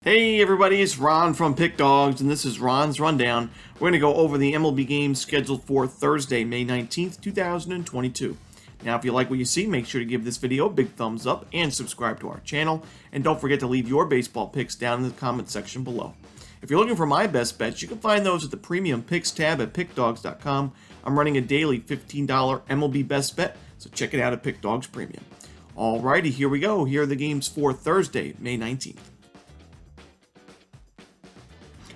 Hey everybody, it's Ron from Pick Dawgz, and this is Ron's Rundown. We're going to go over the MLB games scheduled for Thursday, May 19th, 2022. Now, if you like what you see, make sure to give this video a big thumbs up and subscribe to our channel. And don't forget to leave your baseball picks down in the comment section below. If you're looking for my best bets, you can find those at the Premium Picks tab at Pickdawgz.com. I'm running a daily $15 MLB best bet, so check it out at Pick Dawgz Premium. Alrighty, here we go. Here are the games for Thursday, May 19th.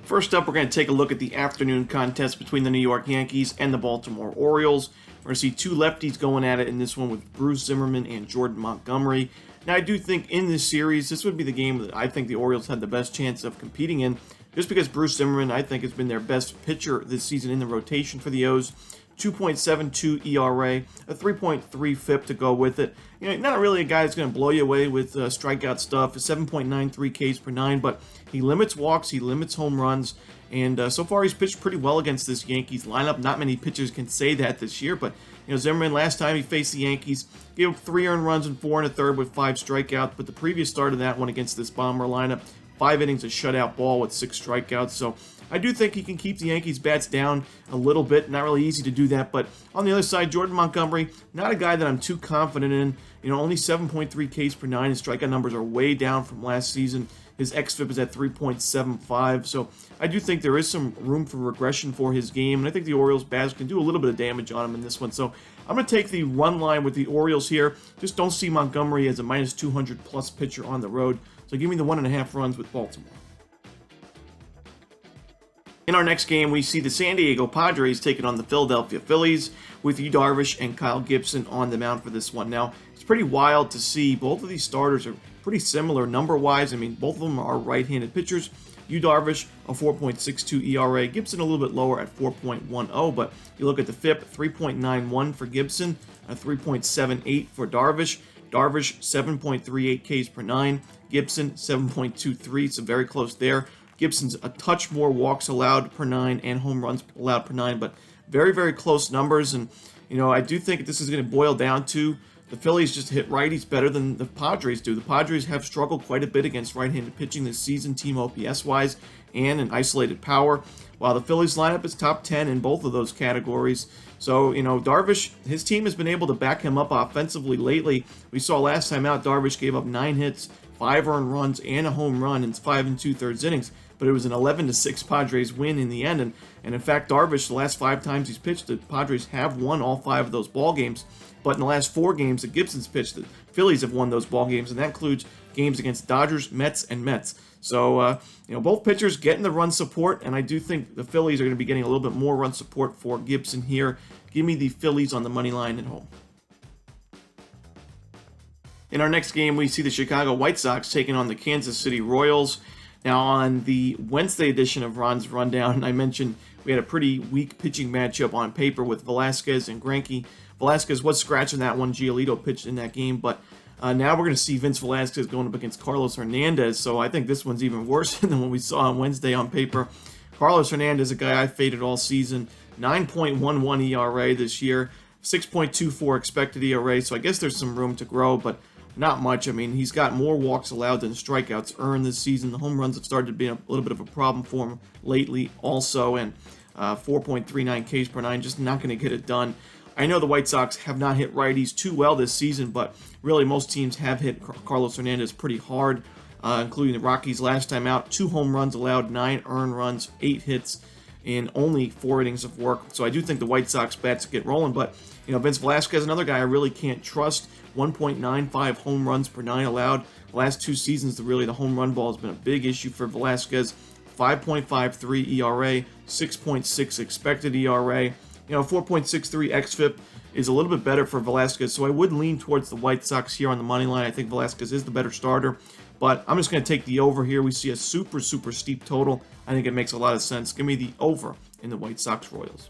First up, we're going to take a look at the afternoon contest between the New York Yankees and the Baltimore Orioles. We're going to see two lefties going at it in this one with Bruce Zimmerman and Jordan Montgomery. Now, I do think in this series, this would be the game that I think the Orioles had the best chance of competing in, just because Bruce Zimmerman, I think, has been their best pitcher this season in the rotation for the O's. 2.72 ERA, a 3.3 FIP to go with it. You know, not really a guy that's going to blow you away with strikeout stuff. 7.93 Ks per nine, but he limits walks, he limits home runs, and so far he's pitched pretty well against this Yankees lineup. Not many pitchers can say that this year, but Zimmerman, last time he faced the Yankees, gave up 3 earned runs and 4 1/3 with 5 strikeouts, but the previous start of that one against this Bomber lineup, 5 innings of shutout ball with 6 strikeouts. So I do think he can keep the Yankees bats down a little bit. Not really easy to do that, but on the other side, Jordan Montgomery, not a guy that I'm too confident in. Only 7.3 Ks per nine. His strikeout numbers are way down from last season. His xFIP is at 3.75, so I do think there is some room for regression for his game, and I think the Orioles bats can do a little bit of damage on him in this one. So I'm going to take the run line with the Orioles here. Just don't see Montgomery as a minus 200 plus pitcher on the road, so give me the 1.5 runs with Baltimore. In our next game, we see the San Diego Padres taking on the Philadelphia Phillies with Yu Darvish and Kyle Gibson on the mound for this one. Now, it's pretty wild to see both of these starters are pretty similar number-wise. I mean, both of them are right-handed pitchers. Yu Darvish, a 4.62 ERA. Gibson a little bit lower at 4.10, but you look at the FIP, 3.91 for Gibson, a 3.78 for Darvish. Darvish, 7.38 Ks per nine. Gibson, 7.23, so very close there. Gibson's a touch more walks allowed per nine and home runs allowed per nine, but very, very close numbers. And, I do think this is going to boil down to the Phillies just hit righties better than the Padres do. The Padres have struggled quite a bit against right-handed pitching this season, team OPS-wise and in isolated power, while the Phillies lineup is top 10 in both of those categories. So, Darvish, his team has been able to back him up offensively lately. We saw last time out, Darvish gave up 9 hits, 5 earned runs, and a home run in 5 2/3 innings. But it was an 11-6 Padres win in the end. And in fact, Darvish, the last 5 times he's pitched, the Padres have won all 5 of those ball games. But in the last 4 games that Gibson's pitched, the Phillies have won those ball games, and that includes games against Dodgers, Mets, and Mets. So, both pitchers getting the run support, and I do think the Phillies are going to be getting a little bit more run support for Gibson here. Give me the Phillies on the money line at home. In our next game, we see the Chicago White Sox taking on the Kansas City Royals. Now, on the Wednesday edition of Ron's Rundown, I mentioned we had a pretty weak pitching matchup on paper with Velasquez and Greinke. Velasquez was scratching that one. Giolito pitched in that game, but now we're going to see Vince Velasquez going up against Carlos Hernandez, so I think this one's even worse than what we saw on Wednesday on paper. Carlos Hernandez, a guy I faded all season, 9.11 ERA this year, 6.24 expected ERA, so I guess there's some room to grow, but not much. I mean, he's got more walks allowed than strikeouts earned this season. The home runs have started to be a little bit of a problem for him lately also, and 4.39 Ks per nine, just not going to get it done. I know the White Sox have not hit righties too well this season, but really most teams have hit Carlos Hernandez pretty hard, including the Rockies last time out. 2 home runs allowed, 9 earned runs, 8 hits, in only 4 innings of work. So I do think the White Sox bats get rolling, but Vince Velasquez, another guy I really can't trust. 1.95 home runs per 9 allowed. The last 2 seasons, the home run ball has been a big issue for Velasquez. 5.53 ERA, 6.6 expected ERA. 4.63 xFIP is a little bit better for Velasquez, so I would lean towards the White Sox here on the money line. I think Velasquez is the better starter, but I'm just going to take the over here. We see a super, super steep total. I think it makes a lot of sense. Give me the over in the White Sox Royals.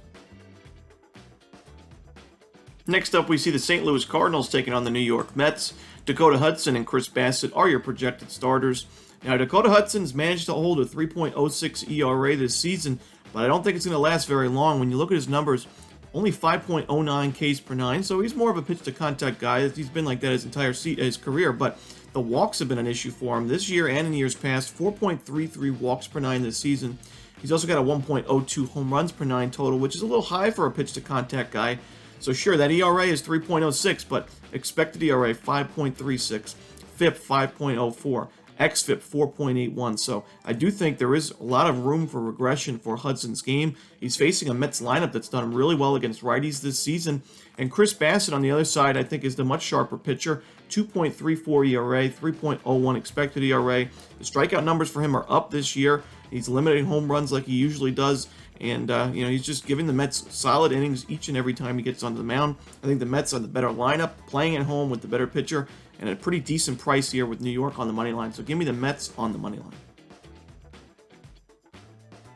Next up, we see the St. Louis Cardinals taking on the New York Mets. Dakota Hudson and Chris Bassett are your projected starters. Now, Dakota Hudson's managed to hold a 3.06 ERA this season, but I don't think it's going to last very long. When you look at his numbers, only 5.09 Ks per nine, so he's more of a pitch-to-contact guy. He's been like that his entire his career, but the walks have been an issue for him this year and in years past. 4.33 walks per nine this season. He's also got a 1.02 home runs per nine total, which is a little high for a pitch-to-contact guy. So sure, that ERA is 3.06, but expected ERA 5.36, FIP 5.04. xFIP 4.81. So I do think there is a lot of room for regression for Hudson's game. He's facing a Mets lineup that's done really well against righties this season. And Chris Bassett on the other side, I think, is the much sharper pitcher. 2.34 ERA, 3.01 expected ERA. The strikeout numbers for him are up this year. He's limiting home runs like he usually does. And, he's just giving the Mets solid innings each and every time he gets onto the mound. I think the Mets are the better lineup, playing at home with the better pitcher, and a pretty decent price here with New York on the money line. So give me the Mets on the money line.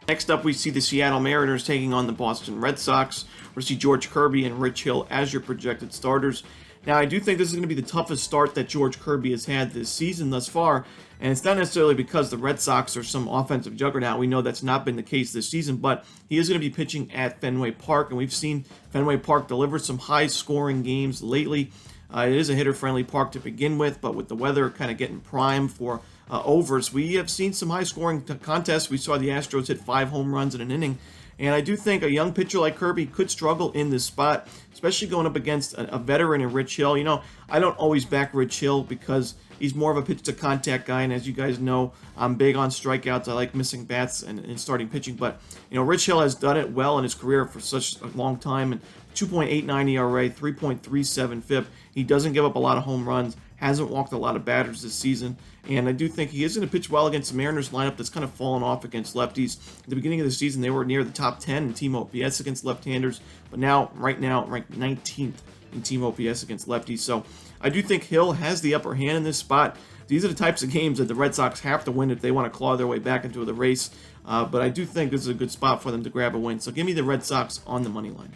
Next up, we see the Seattle Mariners taking on the Boston Red Sox. We see George Kirby and Rich Hill as your projected starters. Now, I do think this is going to be the toughest start that George Kirby has had this season thus far, and it's not necessarily because the Red Sox are some offensive juggernaut. We know that's not been the case this season, but he is going to be pitching at Fenway Park, and we've seen Fenway Park deliver some high-scoring games lately. It is a hitter-friendly park to begin with, but with the weather kind of getting primed for overs, we have seen some high-scoring contests. We saw the Astros hit 5 home runs in an inning, and I do think a young pitcher like Kirby could struggle in this spot, especially going up against a veteran in Rich Hill. I don't always back Rich Hill because he's more of a pitch-to-contact guy, and as you guys know, I'm big on strikeouts. I like missing bats and starting pitching, but Rich Hill has done it well in his career for such a long time, and 2.89 ERA, 3.37 FIP. He doesn't give up a lot of home runs, hasn't walked a lot of batters this season, and I do think he is going to pitch well against the Mariners lineup that's kind of fallen off against lefties. At the beginning of the season, they were near the top 10 in team OPS against left-handers, but right now, ranked 19th in team OPS against lefties. So I do think Hill has the upper hand in this spot. These are the types of games that the Red Sox have to win if they want to claw their way back into the race, but I do think this is a good spot for them to grab a win. So give me the Red Sox on the money line.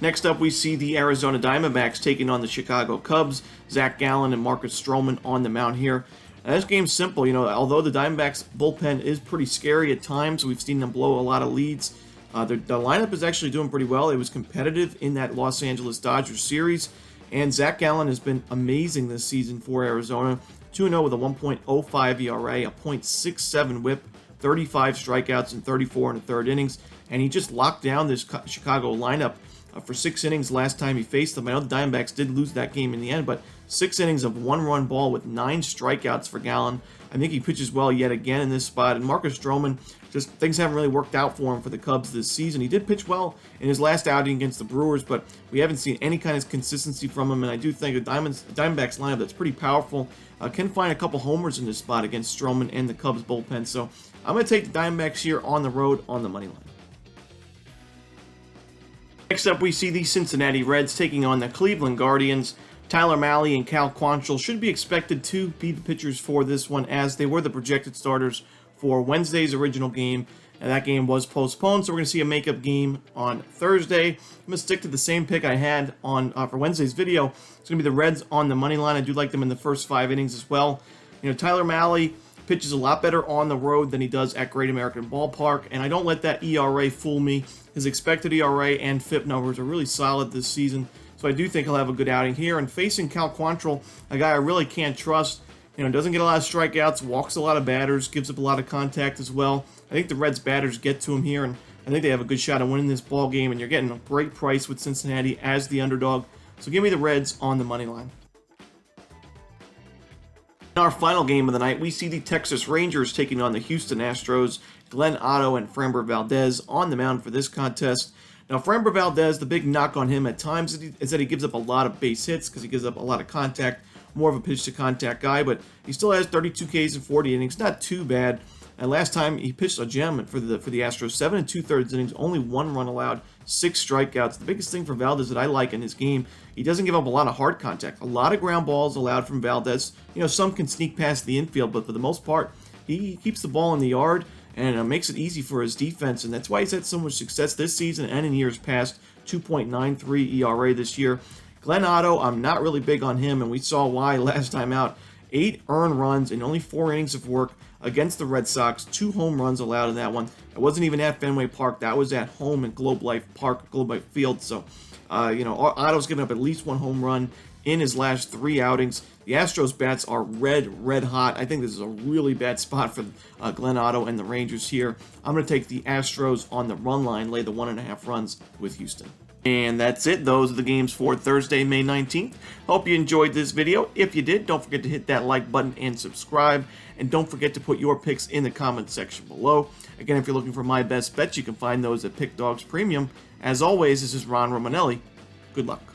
Next up, we see the Arizona Diamondbacks taking on the Chicago Cubs. Zach Gallen and Marcus Stroman on the mound here. Now, this game's simple. Although the Diamondbacks bullpen is pretty scary at times, we've seen them blow a lot of leads. The lineup is actually doing pretty well. It was competitive in that Los Angeles Dodgers series, and Zach Gallen has been amazing this season for Arizona. 2-0 with a 1.05 ERA, a .67 WHIP, 35 strikeouts in 34 and a third innings, and he just locked down this Chicago lineup for 6 innings last time he faced them. I know the Diamondbacks did lose that game in the end, but 6 innings of 1-run ball with 9 strikeouts for Gallen. I think he pitches well yet again in this spot. And Marcus Stroman, just things haven't really worked out for him for the Cubs this season. He did pitch well in his last outing against the Brewers, but we haven't seen any kind of consistency from him. And I do think the Diamondbacks lineup that's pretty powerful can find a couple homers in this spot against Stroman and the Cubs bullpen. So I'm going to take the Diamondbacks here on the road on the money line. Next up, we see the Cincinnati Reds taking on the Cleveland Guardians. Tyler Mahle and Cal Quantrill should be expected to be the pitchers for this one, as they were the projected starters for Wednesday's original game, and that game was postponed, so we're going to see a makeup game on Thursday. I'm going to stick to the same pick I had on for Wednesday's video. It's going to be the Reds on the money line. I do like them in the first 5 innings as well. Tyler Mahle pitches a lot better on the road than he does at Great American Ballpark, and I don't let that ERA fool me. His expected ERA and FIP numbers are really solid this season, so I do think he'll have a good outing here. And facing Cal Quantrill, a guy I really can't trust, doesn't get a lot of strikeouts, walks a lot of batters, gives up a lot of contact as well. I think the Reds batters get to him here, and I think they have a good shot at winning this ball game, and you're getting a great price with Cincinnati as the underdog. So give me the Reds on the money line. In our final game of the night, we see the Texas Rangers taking on the Houston Astros. Glenn Otto and Framber Valdez on the mound for this contest. Now, Framber Valdez, the big knock on him at times is that he gives up a lot of base hits because he gives up a lot of contact, more of a pitch-to-contact guy, but he still has 32 Ks in 40 innings, not too bad. And last time he pitched a gem for the Astros, 7 2/3 innings, only 1 run allowed, 6 strikeouts. The biggest thing for Valdez that I like in his game, he doesn't give up a lot of hard contact. A lot of ground balls allowed from Valdez. Some can sneak past the infield, but for the most part, he keeps the ball in the yard and makes it easy for his defense, and that's why he's had so much success this season and in years past. 2.93 ERA this year. Glenn Otto, I'm not really big on him, and we saw why last time out. 8 earned runs in only 4 innings of work against the Red Sox. 2 home runs allowed in that one. It wasn't even at Fenway Park. That was at home in Globe Life Field. So, Otto's given up at least 1 home run, in his last 3 outings. The Astros bats are red hot. I think this is a really bad spot for Glenn Otto and the Rangers here. I'm going to take the Astros on the run line, lay the 1.5 runs with Houston. And that's it. Those are the games for Thursday, May 19th. Hope you enjoyed this video. If you did, don't forget to hit that like button and subscribe. And don't forget to put your picks in the comments section below. Again, if you're looking for my best bets, you can find those at Pick Dawgz Premium. As always, this is Ron Romanelli. Good luck.